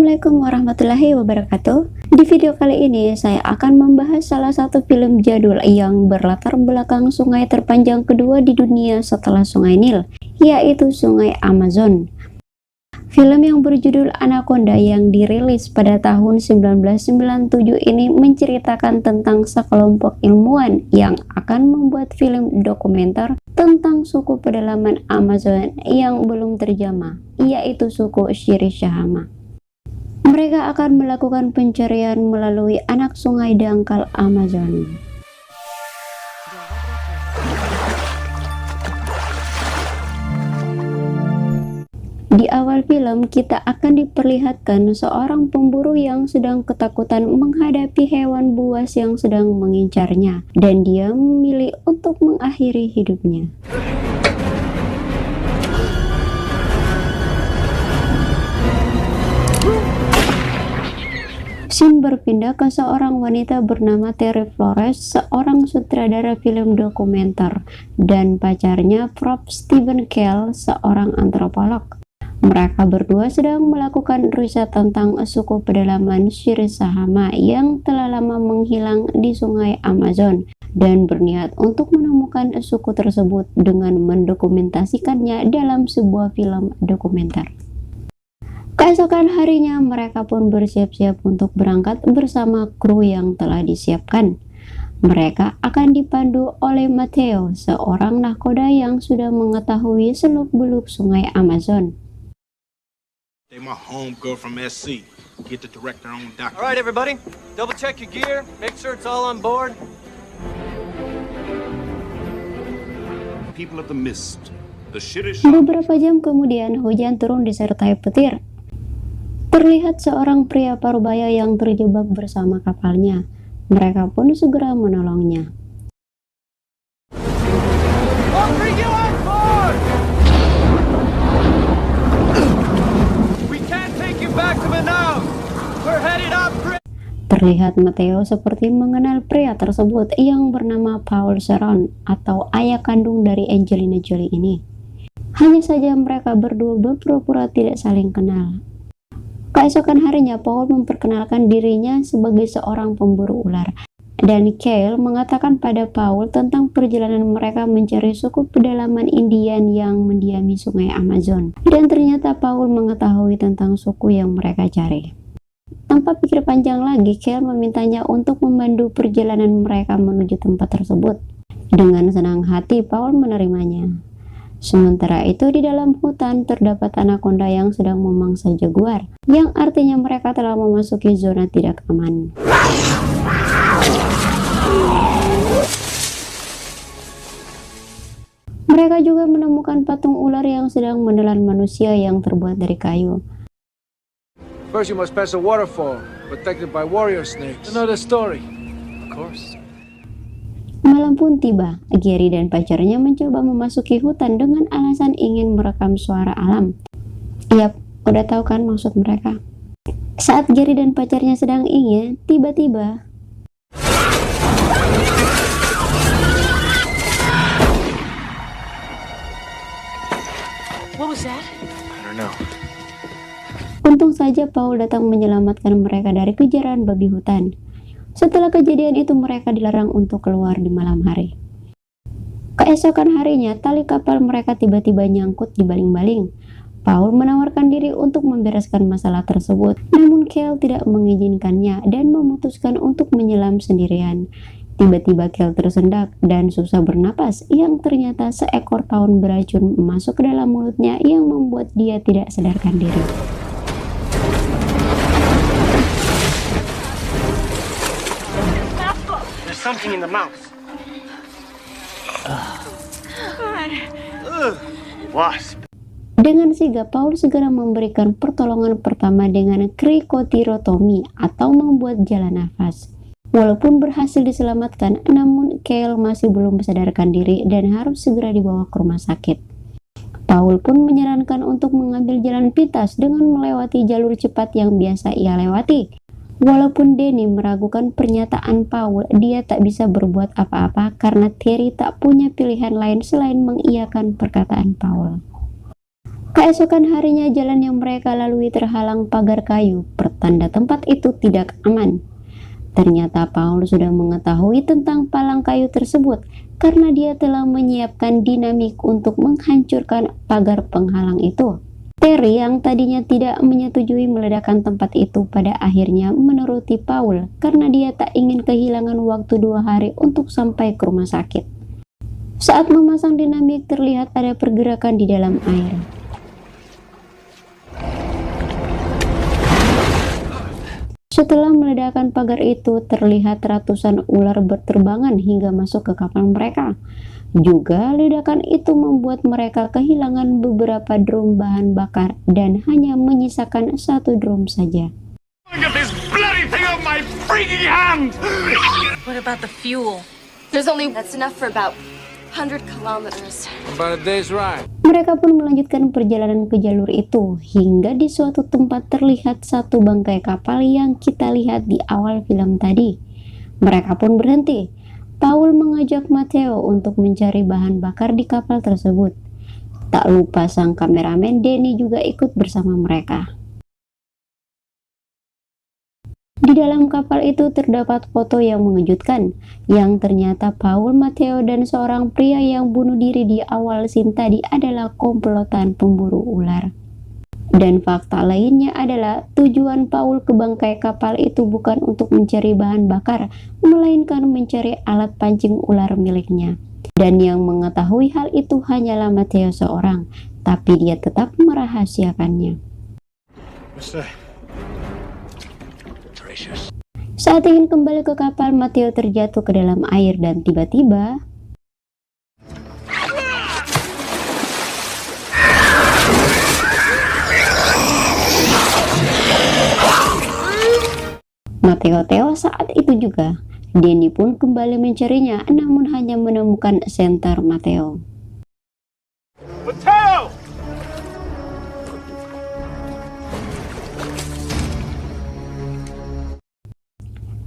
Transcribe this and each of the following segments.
Assalamualaikum warahmatullahi wabarakatuh. Di video kali ini saya akan membahas salah satu film jadul yang berlatar belakang sungai terpanjang kedua di dunia setelah Sungai Nil, yaitu Sungai Amazon. Film yang berjudul Anaconda yang dirilis pada tahun 1997 ini menceritakan tentang sekelompok ilmuwan yang akan membuat film dokumenter tentang suku pedalaman Amazon yang belum terjamah, yaitu suku Shirishahama. Mereka akan melakukan pencarian melalui anak sungai dangkal Amazon. Di awal film, kita akan diperlihatkan seorang pemburu yang sedang ketakutan menghadapi hewan buas yang sedang mengincarnya, dan dia memilih untuk mengakhiri hidupnya. Scene berpindah ke seorang wanita bernama Terry Flores, seorang sutradara film dokumenter, dan pacarnya Prof. Steven Kale, seorang antropolog. Mereka berdua sedang melakukan riset tentang suku pedalaman Shirishahama yang telah lama menghilang di sungai Amazon dan berniat untuk menemukan suku tersebut dengan mendokumentasikannya dalam sebuah film dokumenter. Keesokan harinya mereka pun bersiap-siap untuk berangkat bersama kru yang telah disiapkan. Mereka akan dipandu oleh Matteo, seorang nahkoda yang sudah mengetahui seluk-beluk sungai Amazon. They my homegirl from SC. Get the director on document. All right, everybody. Double check your gear. Make sure it's all on board. People of the mist. The Shirishahama. Beberapa jam kemudian, hujan turun disertai petir. Terlihat seorang pria parubaya yang terjebak bersama kapalnya. Mereka pun segera menolongnya. All three, get on board! We can't take you back to Manaus. We're headed up. Terlihat Matteo seperti mengenal pria tersebut yang bernama Paul Ceron atau ayah kandung dari Angelina Jolie ini. Hanya saja mereka berdua berpura-pura tidak saling kenal. Keesokan harinya, Paul memperkenalkan dirinya sebagai seorang pemburu ular, dan Kale mengatakan pada Paul tentang perjalanan mereka mencari suku pedalaman Indian yang mendiami sungai Amazon. Dan ternyata Paul mengetahui tentang suku yang mereka cari. Tanpa pikir panjang lagi, Kale memintanya untuk memandu perjalanan mereka menuju tempat tersebut. Dengan senang hati, Paul menerimanya. Sementara itu, di dalam hutan terdapat anaconda yang sedang memangsa jaguar, yang artinya mereka telah memasuki zona tidak aman. Mereka juga menemukan patung ular yang sedang menelan manusia yang terbuat dari kayu. First you must pass a waterfall, protected by warrior snakes. Another story. Of course. Malam pun tiba, Gary dan pacarnya mencoba memasuki hutan dengan alasan ingin merekam suara alam. Yap, udah tahu kan maksud mereka. Saat Gary dan pacarnya sedang ingin, tiba-tiba What was that? I don't know. untung saja Paul datang menyelamatkan mereka dari kejaran babi hutan. Setelah kejadian itu mereka dilarang untuk keluar di malam hari. Keesokan harinya, tali kapal mereka tiba-tiba nyangkut di baling-baling. Paul menawarkan diri untuk membereskan masalah tersebut, namun Kale tidak mengizinkannya dan memutuskan untuk menyelam sendirian. Tiba-tiba Kale tersendak dan susah bernapas, yang ternyata seekor tawon beracun masuk ke dalam mulutnya yang membuat dia tidak sadarkan diri. There's something in the mouth. Wasp. Dengan sigap, Paul segera memberikan pertolongan pertama dengan krikotirotomi atau membuat jalan nafas. Walaupun berhasil diselamatkan, namun Kale masih belum sadarkan diri dan harus segera dibawa ke rumah sakit. Paul pun menyarankan untuk mengambil jalan pintas dengan melewati jalur cepat yang biasa ia lewati. Walaupun Danny meragukan pernyataan Paul, dia tak bisa berbuat apa-apa karena Terry tak punya pilihan lain selain mengiyakan perkataan Paul. Keesokan harinya jalan yang mereka lalui terhalang pagar kayu, pertanda tempat itu tidak aman. Ternyata Paul sudah mengetahui tentang palang kayu tersebut karena dia telah menyiapkan dinamit untuk menghancurkan pagar penghalang itu. Terry yang tadinya tidak menyetujui meledakkan tempat itu pada akhirnya menuruti Paul karena dia tak ingin kehilangan waktu 2 hari untuk sampai ke rumah sakit. Saat memasang dinamit terlihat ada pergerakan di dalam air. Setelah meledakkan pagar itu, terlihat ratusan ular berterbangan hingga masuk ke kapal mereka. Juga ledakan itu membuat mereka kehilangan beberapa drum bahan bakar dan hanya menyisakan 1 drum saja. Get this bloody thing off my freaking hand! What about the fuel? That's enough for about 100 kilometers. About a day's ride. Mereka pun melanjutkan perjalanan ke jalur itu hingga di suatu tempat terlihat 1 bangkai kapal yang kita lihat di awal film tadi. Mereka pun berhenti. Paul mengajak Matteo untuk mencari bahan bakar di kapal tersebut. Tak lupa sang kameramen Danny juga ikut bersama mereka. Di dalam kapal itu terdapat foto yang mengejutkan, yang ternyata Paul, Matteo, dan seorang pria yang bunuh diri di awal scene tadi adalah komplotan pemburu ular. Dan fakta lainnya adalah tujuan Paul ke bangkai kapal itu bukan untuk mencari bahan bakar, melainkan mencari alat pancing ular miliknya. Dan yang mengetahui hal itu hanyalah Matteo seorang, tapi dia tetap merahasiakannya. Saat ingin kembali ke kapal, Matteo terjatuh ke dalam air dan tiba-tiba Matteo tewas saat itu juga. Danny pun kembali mencarinya, namun hanya menemukan senter Matteo. Matteo!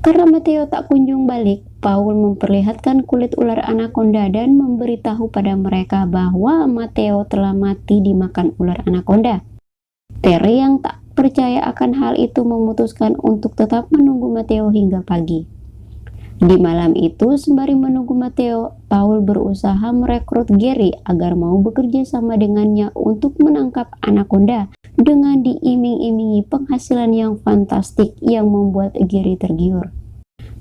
Karena Matteo tak kunjung balik, Paul memperlihatkan kulit ular anaconda dan memberitahu pada mereka bahwa Matteo telah mati dimakan ular anaconda. Terry yang tak percaya akan hal itu memutuskan untuk tetap menunggu Matteo hingga pagi. Di malam itu, sembari menunggu Matteo, Paul berusaha merekrut Gary agar mau bekerja sama dengannya untuk menangkap anaconda dengan diiming-imingi penghasilan yang fantastik yang membuat Gary tergiur.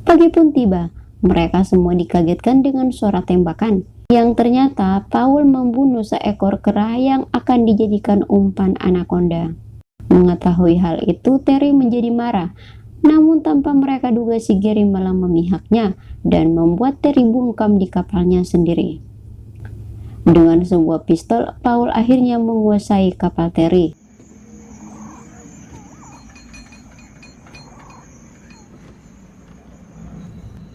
Pagi pun tiba, mereka semua dikagetkan dengan suara tembakan, yang ternyata Paul membunuh seekor kera yang akan dijadikan umpan anaconda. Mengetahui hal itu, Terry menjadi marah, namun tanpa mereka duga si Gary malah memihaknya dan membuat Terry bungkam di kapalnya sendiri. Dengan sebuah pistol, Paul akhirnya menguasai kapal Terry.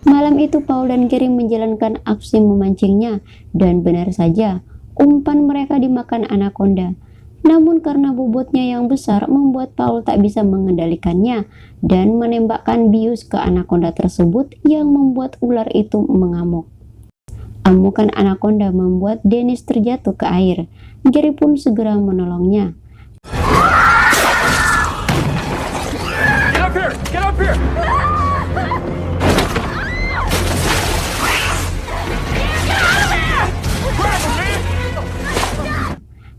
Malam itu Paul dan Gary menjalankan aksi memancingnya, dan benar saja, umpan mereka dimakan anaconda. Namun karena bobotnya yang besar membuat Paul tak bisa mengendalikannya dan menembakkan bius ke anaconda tersebut yang membuat ular itu mengamuk. Amukan anaconda membuat Dennis terjatuh ke air. Gary pun segera menolongnya. Get up here! Get up here!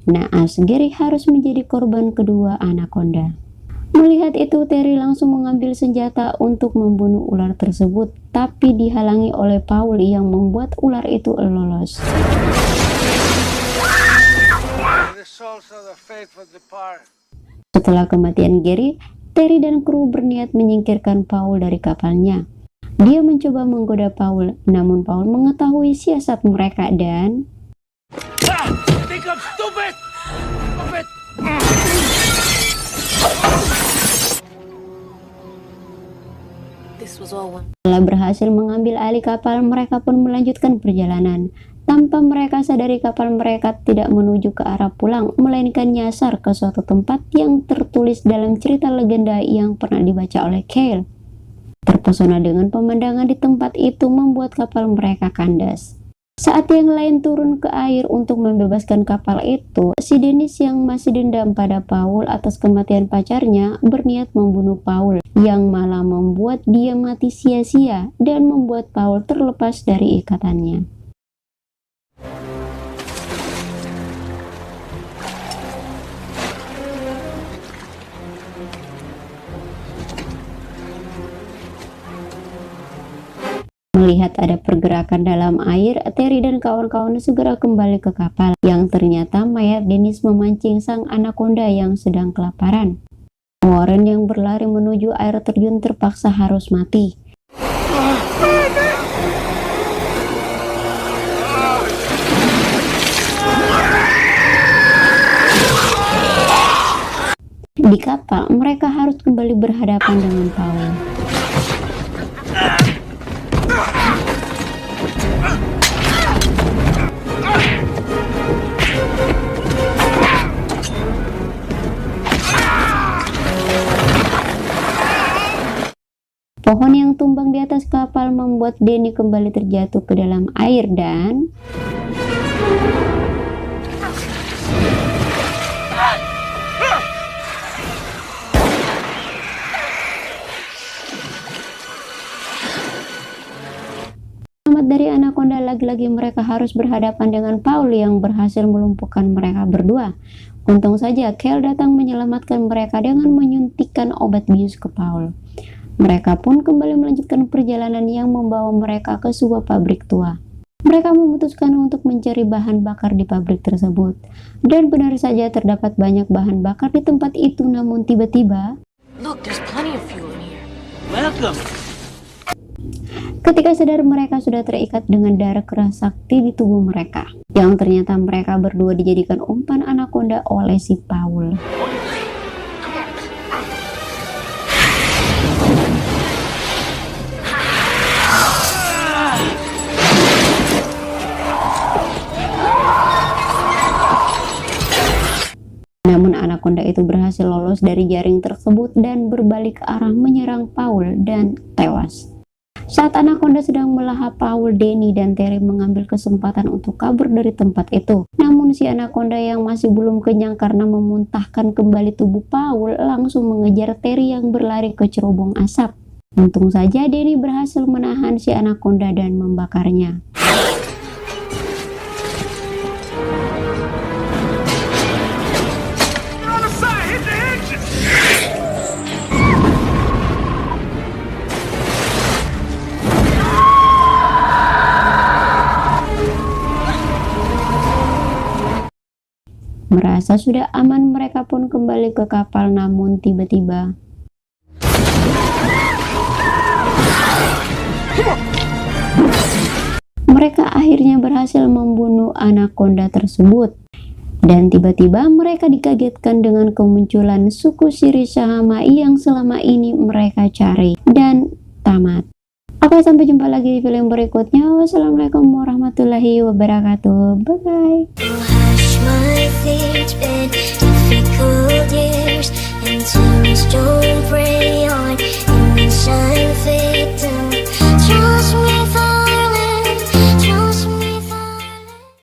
Naas, Gary harus menjadi korban kedua anaconda. Melihat itu, Terry langsung mengambil senjata untuk membunuh ular tersebut, tapi dihalangi oleh Paul yang membuat ular itu lolos. Setelah kematian Gary, Terry dan kru berniat menyingkirkan Paul dari kapalnya. Dia mencoba menggoda Paul, namun Paul mengetahui siasat mereka dan Think I'm stupid! Stupid! This was all one. setelah berhasil mengambil alih kapal, mereka pun melanjutkan perjalanan. Tanpa mereka sadari, kapal mereka tidak menuju ke arah pulang, melainkan nyasar ke suatu tempat yang tertulis dalam cerita legenda yang pernah dibaca oleh Cale. Terpesona dengan pemandangan di tempat itu membuat kapal mereka kandas. Saat yang lain turun ke air untuk membebaskan kapal itu, si Dennis yang masih dendam pada Paul atas kematian pacarnya berniat membunuh Paul, yang malah membuat dia mati sia-sia dan membuat Paul terlepas dari ikatannya. Melihat ada pergerakan dalam air, Terry dan kawan-kawannya segera kembali ke kapal, yang ternyata mayat Dennis memancing sang anaconda yang sedang kelaparan. Warren yang berlari menuju air terjun terpaksa harus mati. Di kapal, mereka harus kembali berhadapan dengan Paul. Pohon yang tumbang di atas kapal membuat Danny kembali terjatuh ke dalam air dan selamat dari anaconda, lagi-lagi mereka harus berhadapan dengan Paul yang berhasil melumpuhkan mereka berdua. Untung saja Kel datang menyelamatkan mereka dengan menyuntikkan obat bius ke Paul. Mereka pun kembali melanjutkan perjalanan yang membawa mereka ke sebuah pabrik tua. Mereka memutuskan untuk mencari bahan bakar di pabrik tersebut. Dan benar saja terdapat banyak bahan bakar di tempat itu, namun tiba-tiba Look, there's plenty of fuel in here. Welcome. ketika sadar mereka sudah terikat dengan darah keras sakti di tubuh mereka, yang ternyata mereka berdua dijadikan umpan anaconda oleh si Paul. Namun anaconda itu berhasil lolos dari jaring tersebut dan berbalik ke arah menyerang Paul dan tewas. Saat anaconda sedang melahap Paul, Danny dan Terry mengambil kesempatan untuk kabur dari tempat itu. Namun si anaconda yang masih belum kenyang karena memuntahkan kembali tubuh Paul langsung mengejar Terry yang berlari ke cerobong asap. Untung saja Danny berhasil menahan si anaconda dan membakarnya. Merasa sudah aman, mereka pun kembali ke kapal, namun tiba-tiba mereka akhirnya berhasil membunuh anaconda tersebut. Dan tiba-tiba mereka dikagetkan dengan kemunculan suku Shirishahama yang selama ini mereka cari. Dan tamat. Oke, sampai jumpa lagi di film berikutnya. Wassalamualaikum warahmatullahi wabarakatuh. Bye-bye. Hush, my feet bed.